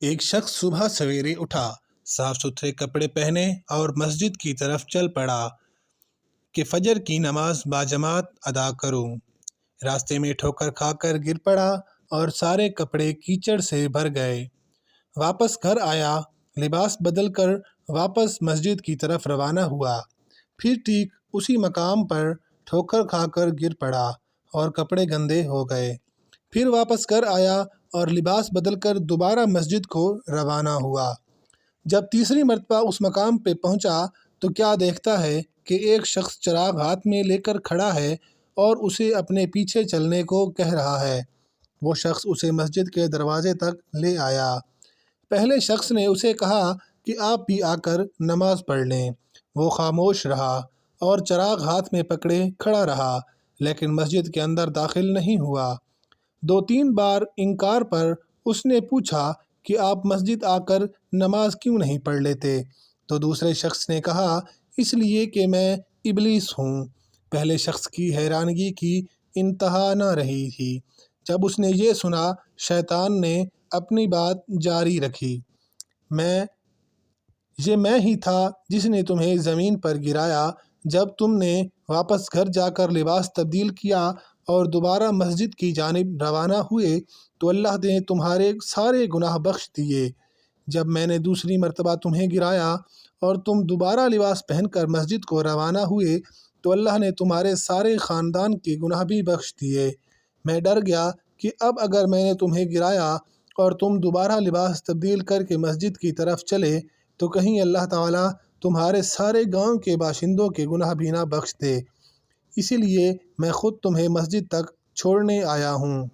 ایک شخص صبح سویرے اٹھا، صاف ستھرے کپڑے پہنے اور مسجد کی طرف چل پڑا کہ فجر کی نماز باجماعت ادا کروں۔ راستے میں ٹھوکر کھا کر گر پڑا اور سارے کپڑے کیچڑ سے بھر گئے۔ واپس گھر آیا، لباس بدل کر واپس مسجد کی طرف روانہ ہوا۔ پھر ٹھیک اسی مقام پر ٹھوکر کھا کر گر پڑا اور کپڑے گندے ہو گئے۔ پھر واپس گھر آیا اور لباس بدل کر دوبارہ مسجد کو روانہ ہوا۔ جب تیسری مرتبہ اس مقام پہ پہنچا تو کیا دیکھتا ہے کہ ایک شخص چراغ ہاتھ میں لے کر کھڑا ہے اور اسے اپنے پیچھے چلنے کو کہہ رہا ہے۔ وہ شخص اسے مسجد کے دروازے تک لے آیا۔ پہلے شخص نے اسے کہا کہ آپ بھی آ کر نماز پڑھ لیں۔ وہ خاموش رہا اور چراغ ہاتھ میں پکڑے کھڑا رہا، لیکن مسجد کے اندر داخل نہیں ہوا۔ 2-3 بار انکار پر اس نے پوچھا کہ آپ مسجد آ کر نماز کیوں نہیں پڑھ لیتے؟ تو دوسرے شخص نے کہا، اس لیے کہ میں ابلیس ہوں۔ پہلے شخص کی حیرانگی کی انتہا نہ رہی تھی۔ جب اس نے یہ سنا، شیطان نے اپنی بات جاری رکھی، یہ میں ہی تھا جس نے تمہیں زمین پر گرایا۔ جب تم نے واپس گھر جا کر لباس تبدیل کیا اور دوبارہ مسجد کی جانب روانہ ہوئے تو اللہ نے تمہارے سارے گناہ بخش دیے۔ جب میں نے دوسری مرتبہ تمہیں گرایا اور تم دوبارہ لباس پہن کر مسجد کو روانہ ہوئے تو اللہ نے تمہارے سارے خاندان کے گناہ بھی بخش دیے۔ میں ڈر گیا کہ اب اگر میں نے تمہیں گرایا اور تم دوبارہ لباس تبدیل کر کے مسجد کی طرف چلے تو کہیں اللہ تعالیٰ تمہارے سارے گاؤں کے باشندوں کے گناہ بھی نہ بخش دے، اسی لیے میں خود تمہیں مسجد تک چھوڑنے آیا ہوں۔